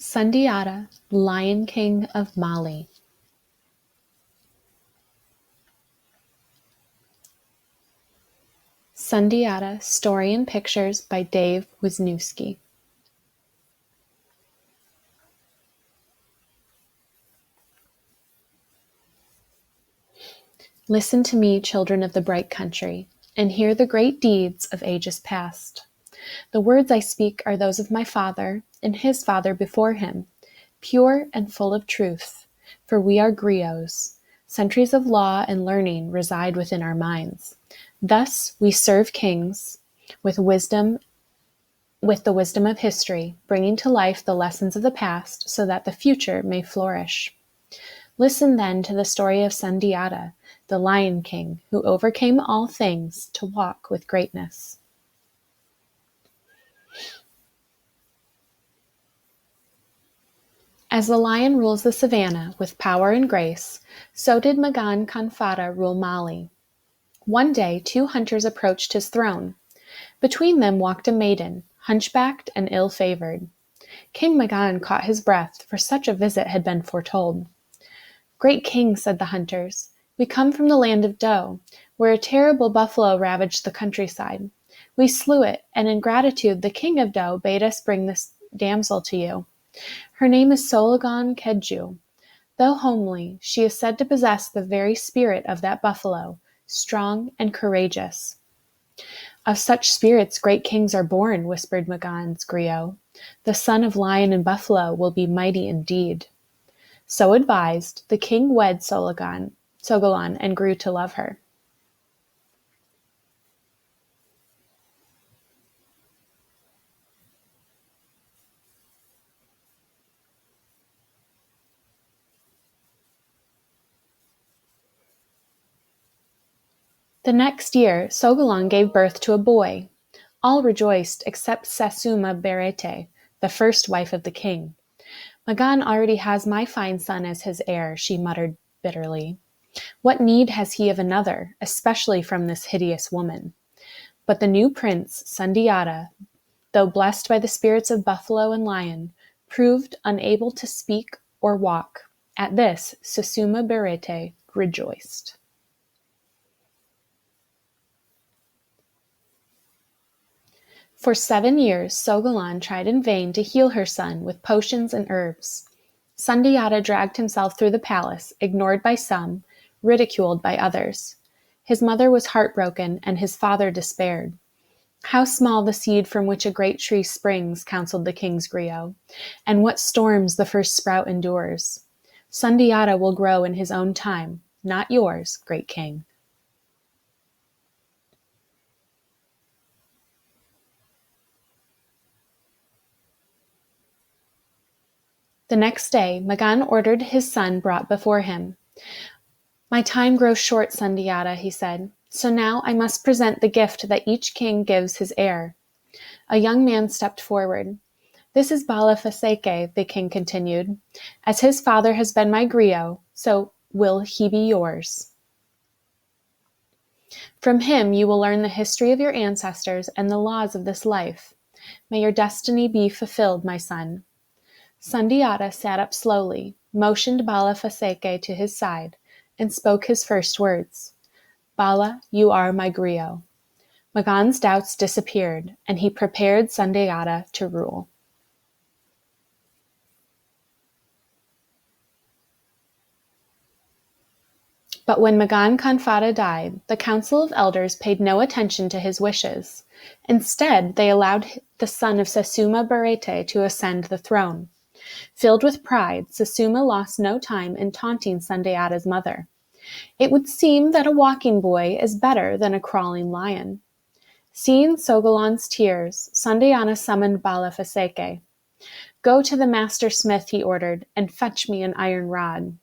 Sundiata, Lion King of Mali. Sundiata, Story and Pictures by Dave Wisniewski. Listen to me, children of the bright country, and hear the great deeds of ages past. The words I speak are those of my father and his father before him, pure and full of truth, for we are griots. Centuries of law and learning reside within our minds. Thus we serve kings with wisdom, with the wisdom of history, bringing to life the lessons of the past so that the future may flourish. Listen then to the story of Sundiata, the Lion King, who overcame all things to walk with greatness. As the lion rules the savannah with power and grace, so did Magan Khanfata rule Mali. One day 2 hunters approached his throne. Between them walked a maiden, hunchbacked and ill-favored. King Magan caught his breath, for such a visit had been foretold. "Great king," said the hunters, "we come from the land of Doe, where a terrible buffalo ravaged the countryside. We slew it, and in gratitude the king of Doe bade us bring this damsel to you. Her name is Sologon Kedju. Though homely, she is said to possess the very spirit of that buffalo, strong and courageous." "Of such spirits great kings are born," whispered Magan's griot. "The son of lion and buffalo will be mighty indeed." So advised, the king wed Sogolon and grew to love her. The next year, Sogolon gave birth to a boy. All rejoiced except Sasuma Berete, the first wife of the king. "Magan already has my fine son as his heir," she muttered bitterly. "What need has he of another, especially from this hideous woman?" But the new prince, Sundiata, though blessed by the spirits of buffalo and lion, proved unable to speak or walk. At this, Sasuma Berete rejoiced. For 7 years, Sogolon tried in vain to heal her son with potions and herbs. Sundiata dragged himself through the palace, ignored by some, ridiculed by others. His mother was heartbroken, and his father despaired. "How small the seed from which a great tree springs," counseled the king's griot, "and what storms the first sprout endures. Sundiata will grow in his own time, not yours, great king." The next day, Magan ordered his son brought before him. "My time grows short, Sundiata," he said, "so now I must present the gift that each king gives his heir." A young man stepped forward. "This is Bala Faseke," the king continued. "As his father has been my griot, so will he be yours. From him you will learn the history of your ancestors and the laws of this life. May your destiny be fulfilled, my son." Sundiata sat up slowly, motioned Bala Faseke to his side, and spoke his first words. "Bala, you are my griot." Magan's doubts disappeared, and he prepared Sundiata to rule. But when Magan Khanfata died, the council of elders paid no attention to his wishes. Instead, they allowed the son of Sasuma Berete to ascend the throne. Filled with pride, Sasuma lost no time in taunting Sundiata's mother. "It would seem that a walking boy is better than a crawling lion." Seeing Sogolon's tears, Sundiata summoned Bala Faseke. "Go to the master smith," he ordered, "and fetch me an iron rod."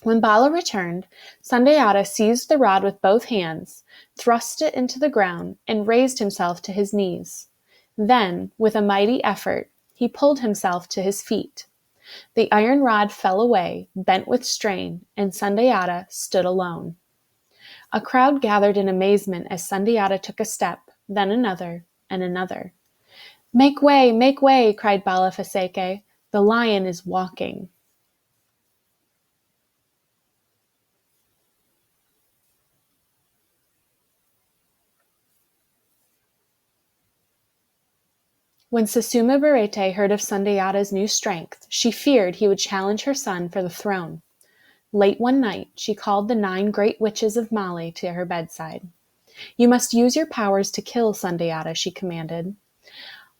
When Bala returned, Sundiata seized the rod with both hands, thrust it into the ground, and raised himself to his knees. Then, with a mighty effort, he pulled himself to his feet. The iron rod fell away, bent with strain, and Sundiata stood alone. A crowd gathered in amazement as Sundiata took a step, then another, and another. Make way!" cried Bala Faseke. The lion is walking. When Susuma Barete heard of Sundiata's new strength, she feared he would challenge her son for the throne. Late one night, she called the 9 great witches of Mali to her bedside. "You must use your powers to kill Sundiata," she commanded.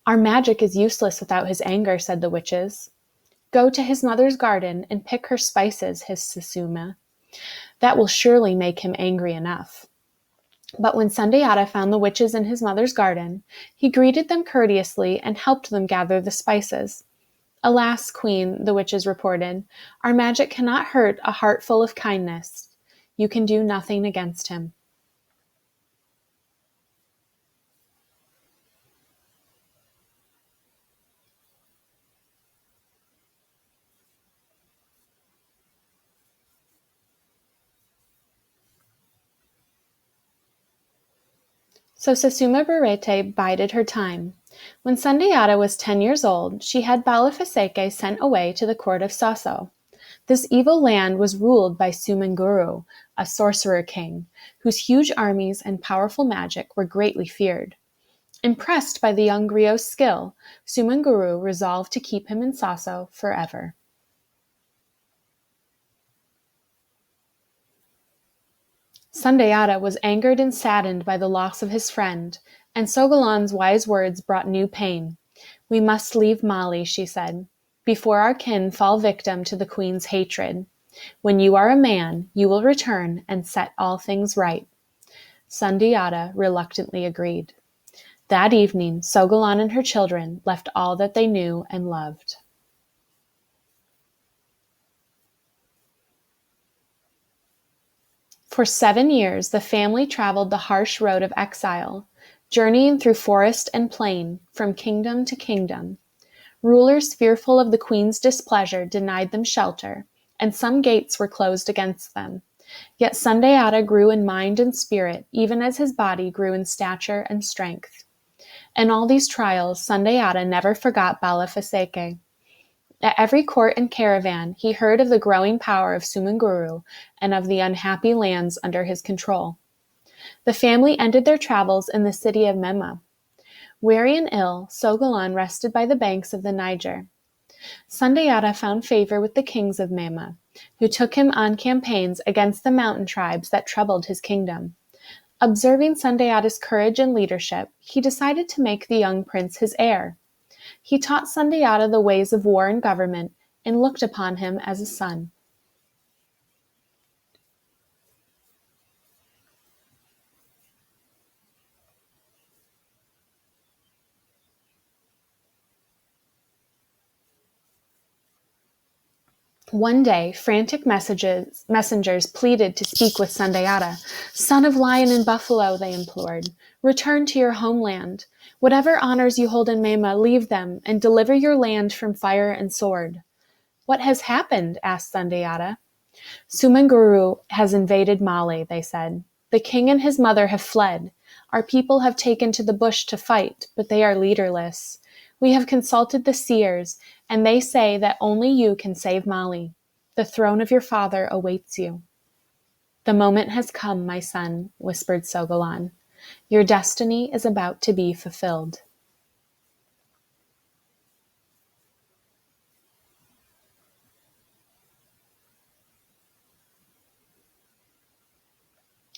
"Our magic is useless without his anger," said the witches. "Go to his mother's garden and pick her spices," hissed Susuma. "That will surely make him angry enough." But when Sundiata found the witches in his mother's garden, he greeted them courteously and helped them gather the spices. "Alas, Queen," the witches reported, "our magic cannot hurt a heart full of kindness. You can do nothing against him." So Susuma Barete bided her time. When Sundiata was 10 years old, she had Balafaseke sent away to the court of Sasso. This evil land was ruled by Sumanguru, a sorcerer king, whose huge armies and powerful magic were greatly feared. Impressed by the young griot's skill, Sumanguru resolved to keep him in Sasso forever. Sundiata was angered and saddened by the loss of his friend, and Sogolan's wise words brought new pain. "We must leave Mali," she said, "before our kin fall victim to the queen's hatred. When you are a man, you will return and set all things right." Sundiata reluctantly agreed. That evening, Sogolan and her children left all that they knew and loved. For 7 years, the family traveled the harsh road of exile, journeying through forest and plain, from kingdom to kingdom. Rulers fearful of the queen's displeasure denied them shelter, and some gates were closed against them. Yet Sundiata grew in mind and spirit, even as his body grew in stature and strength. In all these trials, Sundiata never forgot Balafaseke. At every court and caravan, he heard of the growing power of Sumanguru and of the unhappy lands under his control. The family ended their travels in the city of Mema. Weary and ill, Sogolan rested by the banks of the Niger. Sundiata found favor with the kings of Mema, who took him on campaigns against the mountain tribes that troubled his kingdom. Observing Sundiata's courage and leadership, he decided to make the young prince his heir. He taught Sundiata the ways of war and government, and looked upon him as a son. One day, frantic messengers pleaded to speak with Sundiata. "Son of lion and buffalo," they implored, "return to your homeland. Whatever honors you hold in Mema, leave them, and deliver your land from fire and sword." "What has happened?" asked Sundiata. "Sumanguru has invaded Mali," they said. "The king and his mother have fled. Our people have taken to the bush to fight, but they are leaderless. We have consulted the seers, and they say that only you can save Mali. The throne of your father awaits you." "The moment has come, my son," whispered Sogolan. "Your destiny is about to be fulfilled."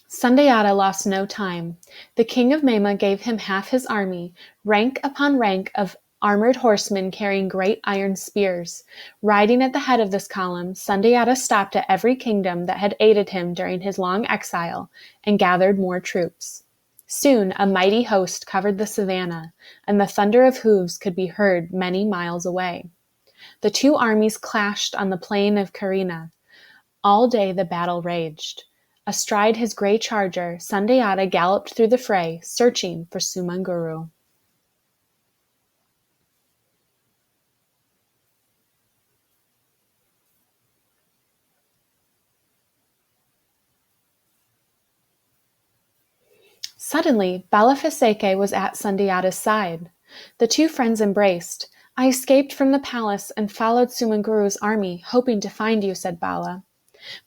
Sundiata lost no time. The king of Mema gave him half his army, rank upon rank of armored horsemen carrying great iron spears. Riding at the head of this column, Sundiata stopped at every kingdom that had aided him during his long exile and gathered more troops. Soon a mighty host covered the savannah, and the thunder of hooves could be heard many miles away. The two armies clashed on the plain of Karina. All day the battle raged. Astride his gray charger, Sundiata galloped through the fray, searching for Sumanguru. Suddenly, Balafaseke was at Sundiata's side. The two friends embraced. I escaped from the palace and followed Sumanguru's army, hoping to find you, said Bala.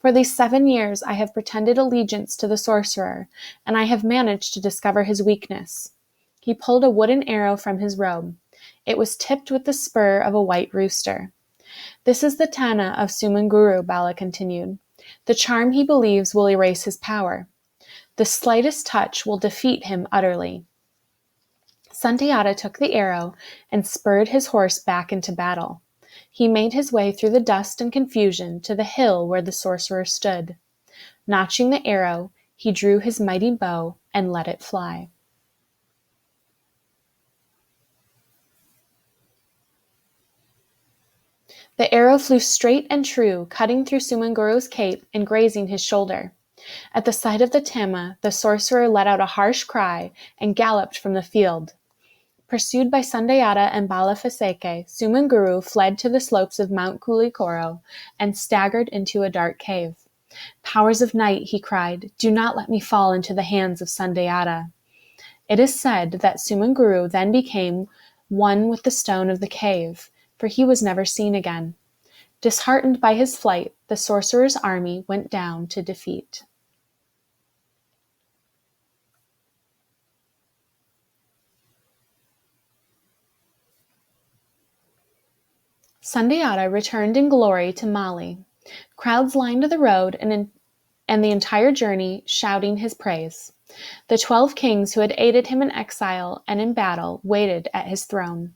For these 7 years I have pretended allegiance to the sorcerer, and I have managed to discover his weakness. He pulled a wooden arrow from his robe. It was tipped with the spur of a white rooster. This is the Tana of Sumanguru, Bala continued. The charm he believes will erase his power. The slightest touch will defeat him utterly. Sundiata took the arrow and spurred his horse back into battle. He made his way through the dust and confusion to the hill where the sorcerer stood. Notching the arrow, he drew his mighty bow and let it fly. The arrow flew straight and true, cutting through Sumanguru's cape and grazing his shoulder. At the sight of the Tama, the sorcerer let out a harsh cry and galloped from the field. Pursued by Sundiata and Balafaseke, Sumanguru fled to the slopes of Mount Kulikoro and staggered into a dark cave. Powers of night, he cried, do not let me fall into the hands of Sundiata. It is said that Sumanguru then became one with the stone of the cave, for he was never seen again. Disheartened by his flight, the sorcerer's army went down to defeat. Sundiata returned in glory to Mali. Crowds lined the road and the entire journey shouting his praise. The 12 kings who had aided him in exile and in battle waited at his throne.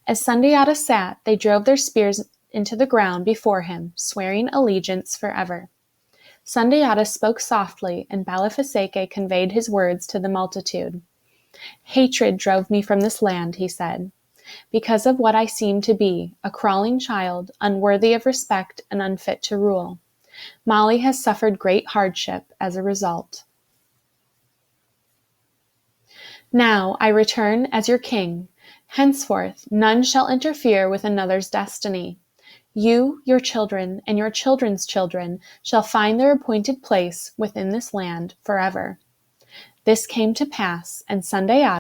As Sundiata sat, they drove their spears into the ground before him, swearing allegiance forever. Sundiata spoke softly, and Balafaseke conveyed his words to the multitude. Hatred drove me from this land, he said, because of what I seemed to be, a crawling child, unworthy of respect and unfit to rule. Mali has suffered great hardship as a result. Now I return as your king. Henceforth, none shall interfere with another's destiny. You, your children, and your children's children shall find their appointed place within this land forever. This came to pass, and Sundiata